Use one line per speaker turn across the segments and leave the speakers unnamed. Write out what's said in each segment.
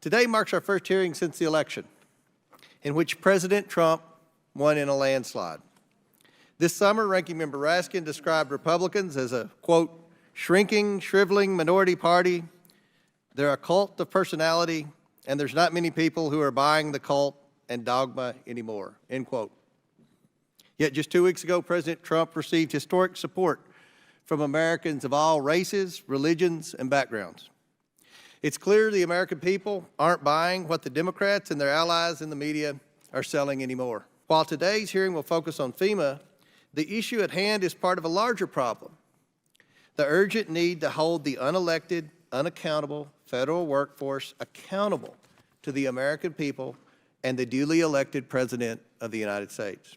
Today marks our first hearing since the election, in which President Trump won in a landslide. This summer, Ranking Member Raskin described Republicans as a, quote, shrinking, shriveling minority party. They're a cult of personality, and there's not many people who are buying the cult and dogma anymore, end quote. Yet just 2 weeks ago, President Trump received historic support from Americans of all races, religions, and backgrounds. It's clear the American people aren't buying what the Democrats and their allies in the media are selling anymore. While today's hearing will focus on FEMA, the issue at hand is part of a larger problem: the urgent need to hold the unelected, unaccountable federal workforce accountable to the American people and the duly elected President of the United States.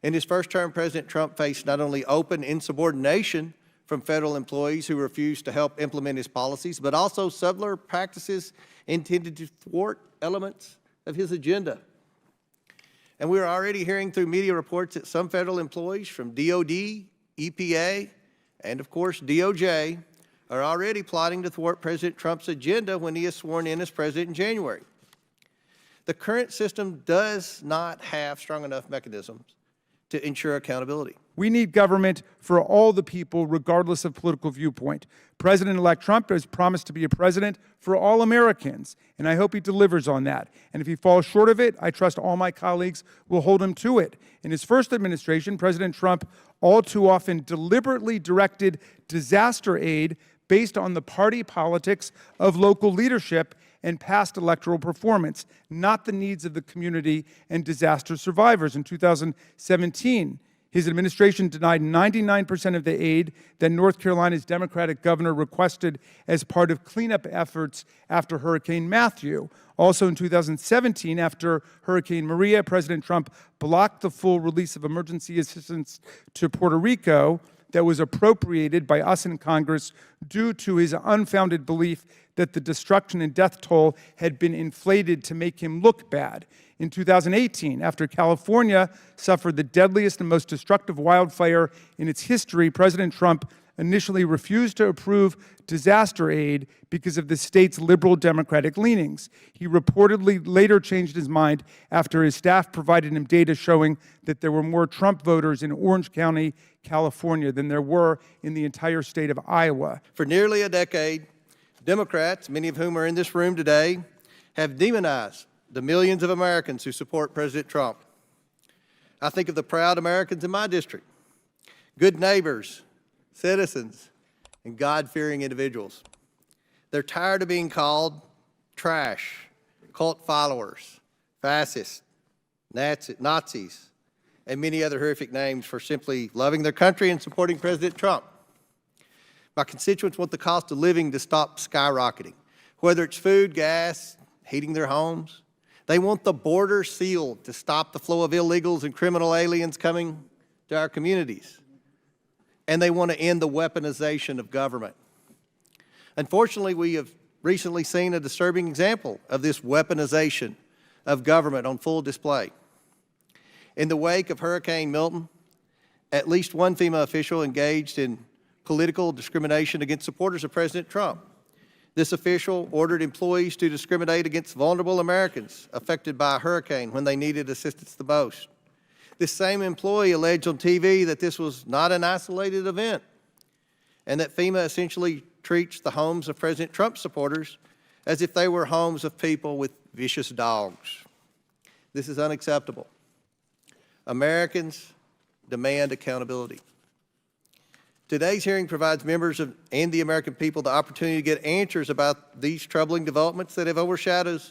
In his first term, President Trump faced not only open insubordination from federal employees who refused to help implement his policies, but also subtler practices intended to thwart elements of his agenda. And we're already hearing through media reports that some federal employees from DOD, EPA, and of course DOJ are already plotting to thwart President Trump's agenda when he is sworn in as president in January. The current system does not have strong enough mechanisms to ensure accountability.
We need government for all the people, regardless of political viewpoint. President-elect Trump has promised to be a president for all Americans, and I hope he delivers on that. And if he falls short of it, I trust all my colleagues will hold him to it. In his first administration, President Trump all too often deliberately directed disaster aid based on the party politics of local leadership and past electoral performance, not the needs of the community and disaster survivors. In 2017, his administration denied 99% of the aid that North Carolina's Democratic governor requested as part of cleanup efforts after Hurricane Matthew. Also in 2017, after Hurricane Maria, President Trump blocked the full release of emergency assistance to Puerto Rico that was appropriated by us in Congress due to his unfounded belief that the destruction and death toll had been inflated to make him look bad. In 2018, after California suffered the deadliest and most destructive wildfire in its history, President Trump initially refused to approve disaster aid because of the state's liberal Democratic leanings. He reportedly later changed his mind after his staff provided him data showing that there were more Trump voters in Orange County, California, than there were in the entire state of Iowa.
For nearly a decade, Democrats, many of whom are in this room today, have demonized the millions of Americans who support President Trump. I think of the proud Americans in my district, good neighbors, citizens, and God-fearing individuals. They're tired of being called trash, cult followers, fascists, Nazis, and many other horrific names for simply loving their country and supporting President Trump. My constituents want the cost of living to stop skyrocketing, whether it's food, gas, heating their homes. They want the border sealed to stop the flow of illegals and criminal aliens coming to our communities. And they want to end the weaponization of government. Unfortunately, we have recently seen a disturbing example of this weaponization of government on full display. In the wake of Hurricane Milton, at least one FEMA official engaged in political discrimination against supporters of President Trump. This official ordered employees to discriminate against vulnerable Americans affected by a hurricane when they needed assistance the most. This same employee alleged on TV that this was not an isolated event and that FEMA essentially treats the homes of President Trump supporters as if they were homes of people with vicious dogs. This is unacceptable. Americans demand accountability. Today's hearing provides members and the American people the opportunity to get answers about these troubling developments that have overshadowed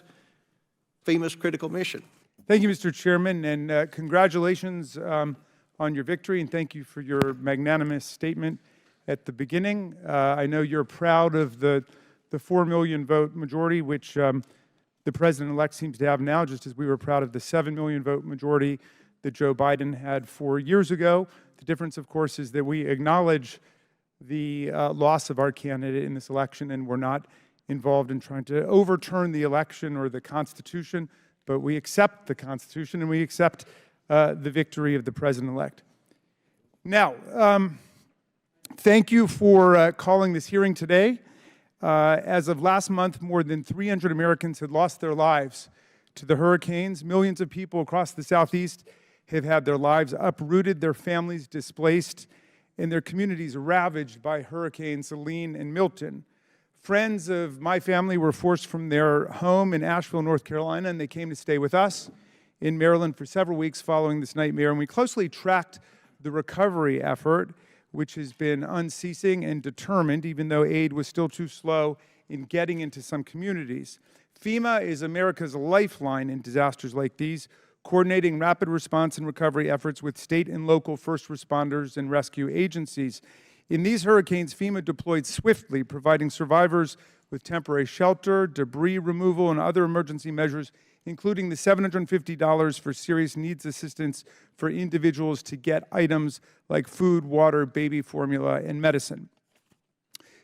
FEMA's critical mission.
Thank you, Mr. Chairman, and congratulations on your victory, and thank you for your magnanimous statement at the beginning. I know you're proud of the 4 million vote majority, which the President-elect seems to have now, just as we were proud of the 7 million vote majority that Joe Biden had 4 years ago. The difference, of course, is that we acknowledge the loss of our candidate in this election, and we're not involved in trying to overturn the election or the Constitution, but we accept the Constitution and we accept the victory of the President-elect. Now, thank you for calling this hearing today. As of last month, more than 300 Americans had lost their lives to the hurricanes. Millions of people across the Southeast have had their lives uprooted, their families displaced, and their communities ravaged by Hurricanes Helene and Milton. Friends of my family were forced from their home in Asheville, North Carolina, and they came to stay with us in Maryland for several weeks following this nightmare. And we closely tracked the recovery effort, which has been unceasing and determined, even though aid was still too slow in getting into some communities. FEMA is America's lifeline in disasters like these, coordinating rapid response and recovery efforts with state and local first responders and rescue agencies. In these hurricanes, FEMA deployed swiftly, providing survivors with temporary shelter, debris removal, and other emergency measures, including the $750 for serious needs assistance for individuals to get items like food, water, baby formula, and medicine.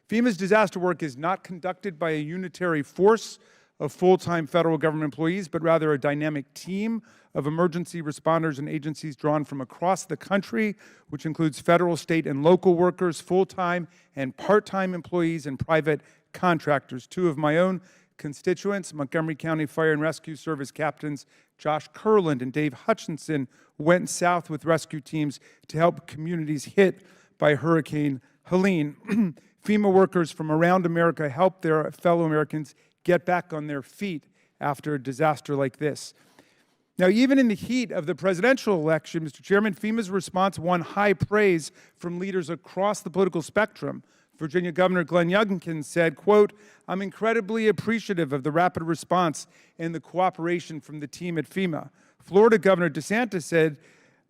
FEMA's disaster work is not conducted by a unitary force of full-time federal government employees, but rather a dynamic team of emergency responders and agencies drawn from across the country, which includes federal, state, and local workers, full-time and part-time employees, and private contractors. Two of my own constituents, Montgomery County Fire and Rescue Service Captains Josh Kurland and Dave Hutchinson, went south with rescue teams to help communities hit by Hurricane Helene. FEMA workers from around America help their fellow Americans get back on their feet after a disaster like this. Now, even in the heat of the presidential election, Mr. Chairman, FEMA's response won high praise from leaders across the political spectrum. Virginia Governor Glenn Youngkin said, quote, "I'm incredibly appreciative of the rapid response and the cooperation from the team at FEMA." Florida Governor DeSantis said,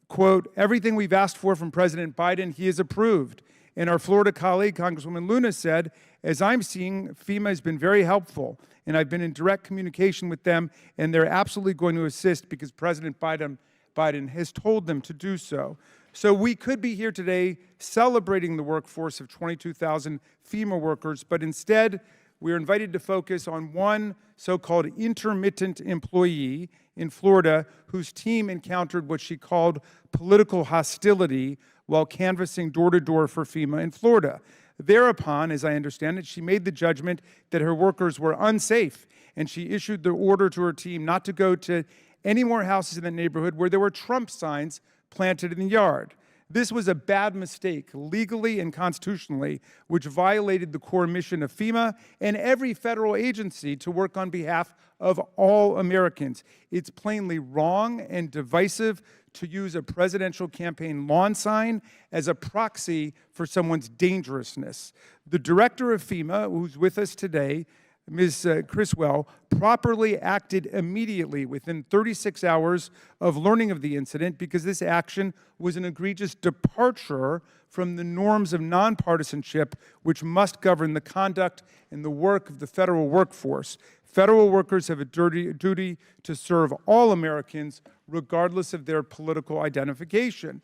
quote, "Everything we've asked for from President Biden, he has approved." And our Florida colleague, Congresswoman Luna, said, "As I'm seeing, FEMA has been very helpful, and I've been in direct communication with them, and they're absolutely going to assist because President Biden has told them to do so." So we could be here today celebrating the workforce of 22,000 FEMA workers, but instead we're invited to focus on one so-called intermittent employee in Florida whose team encountered what she called political hostility while canvassing door-to-door for FEMA in Florida. Thereupon, as I understand it, she made the judgment that her workers were unsafe, and she issued the order to her team not to go to any more houses in the neighborhood where there were Trump signs planted in the yard. This was a bad mistake, legally and constitutionally, which violated the core mission of FEMA and every federal agency to work on behalf of all Americans. It's plainly wrong and divisive to use a presidential campaign lawn sign as a proxy for someone's dangerousness. The director of FEMA, who's with us today, Ms. Criswell, properly acted immediately within 36 hours of learning of the incident because this action was an egregious departure from the norms of nonpartisanship which must govern the conduct and the work of the federal workforce. Federal workers have a duty to serve all Americans regardless of their political identification.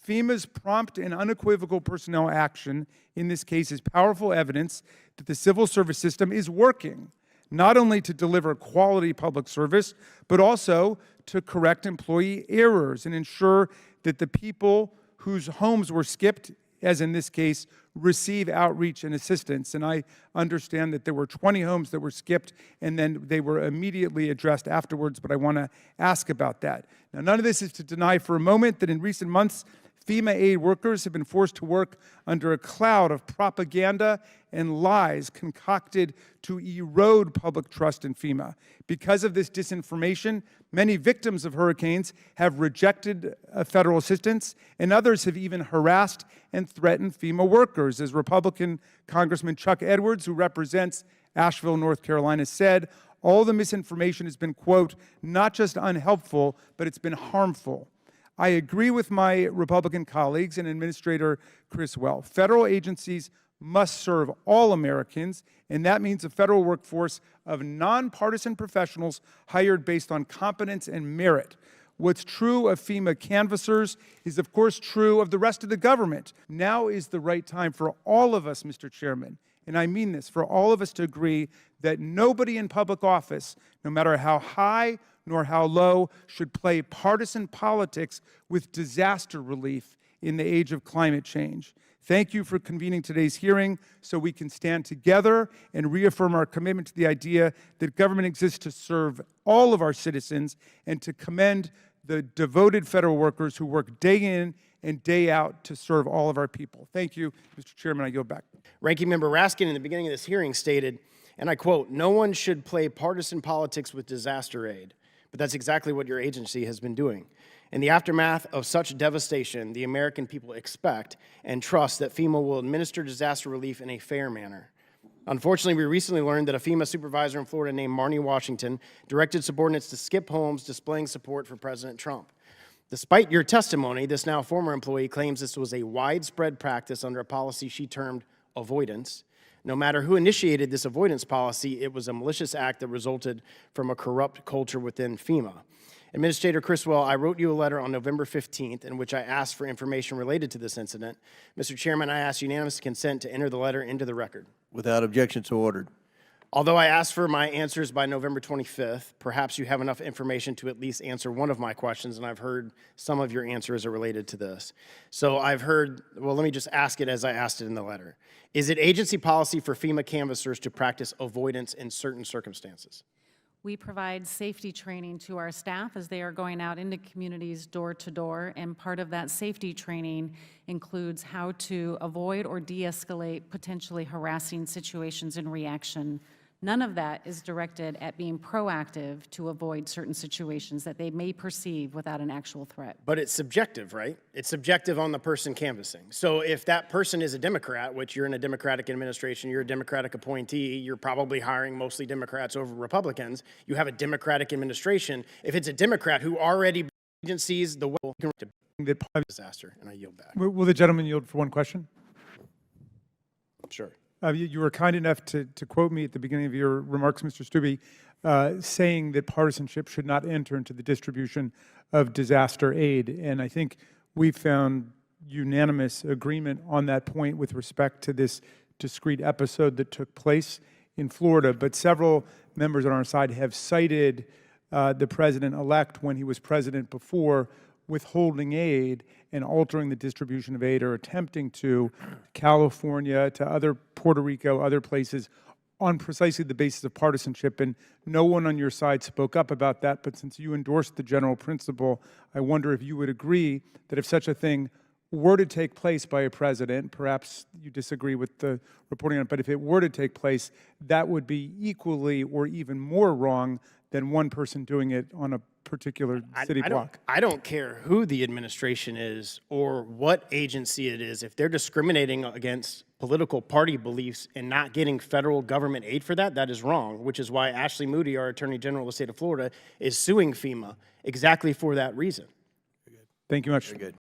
FEMA's prompt and unequivocal personnel action in this case is powerful evidence that the civil service system is working, not only to deliver quality public service, but also to correct employee errors and ensure that the people whose homes were skipped, as in this case, receive outreach and assistance. And I understand that there were 20 homes that were skipped and then they were immediately addressed afterwards, but I want to ask about that. Now, none of this is to deny for a moment that in recent months, FEMA aid workers have been forced to work under a cloud of propaganda and lies concocted to erode public trust in FEMA. Because of this disinformation, many victims of hurricanes have rejected federal assistance, and others have even harassed and threatened FEMA workers. As Republican Congressman Chuck Edwards, who represents Asheville, North Carolina, said, all the misinformation has been, quote, not just unhelpful, but it's been harmful. I agree with my Republican colleagues and Administrator Criswell. Federal agencies must serve all Americans, and that means a federal workforce of nonpartisan professionals hired based on competence and merit. What's true of FEMA canvassers is, of course, true of the rest of the government. Now is the right time for all of us, Mr. Chairman, and I mean this, for all of us to agree that nobody in public office, no matter how high nor how low, should play partisan politics with disaster relief in the age of climate change. Thank you for convening today's hearing so we can stand together and reaffirm our commitment to the idea that government exists to serve all of our citizens and to commend the devoted federal workers who work day in and day out to serve all of our people. Thank you, Mr. Chairman. I yield back.
Ranking Member Raskin in the beginning of this hearing stated, and I quote, "No one should play partisan politics with disaster aid." But that's exactly what your agency has been doing. In the aftermath of such devastation, the American people expect and trust that FEMA will administer disaster relief in a fair manner. Unfortunately, we recently learned that a FEMA supervisor in Florida named Marnie Washington directed subordinates to skip homes displaying support for President Trump. Despite your testimony, this now former employee claims this was a widespread practice under a policy she termed avoidance. No matter who initiated this avoidance policy, it was a malicious act that resulted from a corrupt culture within FEMA. Administrator Criswell, I wrote you a letter on November 15th in which I asked for information related to this incident. Mr. Chairman, I ask unanimous consent to enter the letter into the record.
Without objection, so ordered.
Although I asked for my answers by November 25th, perhaps you have enough information to at least answer one of my questions, and I've heard some of your answers are related to this. So I've heard, well, let me just ask it as I asked it in the letter. Is it agency policy for FEMA canvassers to practice avoidance in certain circumstances?
We provide safety training to our staff as they are going out into communities door to door, and part of that safety training includes how to avoid or de-escalate potentially harassing situations in reaction. None of that is directed at being proactive to avoid certain situations that they may perceive without an actual threat.
But it's subjective, right? It's subjective on the person canvassing. So if that person is a Democrat, which you're in a Democratic administration, you're a Democratic appointee, you're probably hiring mostly Democrats over Republicans, you have a Democratic administration. If it's a Democrat who already agencies the will to disaster, and I yield back.
Will the gentleman yield for one question?
Sure.
You were kind enough to quote me at the beginning of your remarks, Mr. Stubbe, saying that partisanship should not enter into the distribution of disaster aid. And I think we found unanimous agreement on that point with respect to this discrete episode that took place in Florida. But several members on our side have cited the president-elect when he was president before withholding aid and altering the distribution of aid, or attempting to California, to other Puerto Rico, other places, on precisely the basis of partisanship. And no one on your side spoke up about that, but since you endorsed the general principle, I wonder if you would agree that if such a thing were to take place by a president, perhaps you disagree with the reporting on it, but if it were to take place, that would be equally or even more wrong than one person doing it on a particular city block.
I don't care who the administration is or what agency it is. If they're discriminating against political party beliefs and not getting federal government aid for that, that is wrong, which is why Ashley Moody, our Attorney General of the state of Florida, is suing FEMA exactly for that reason.
Thank you much.
Very good.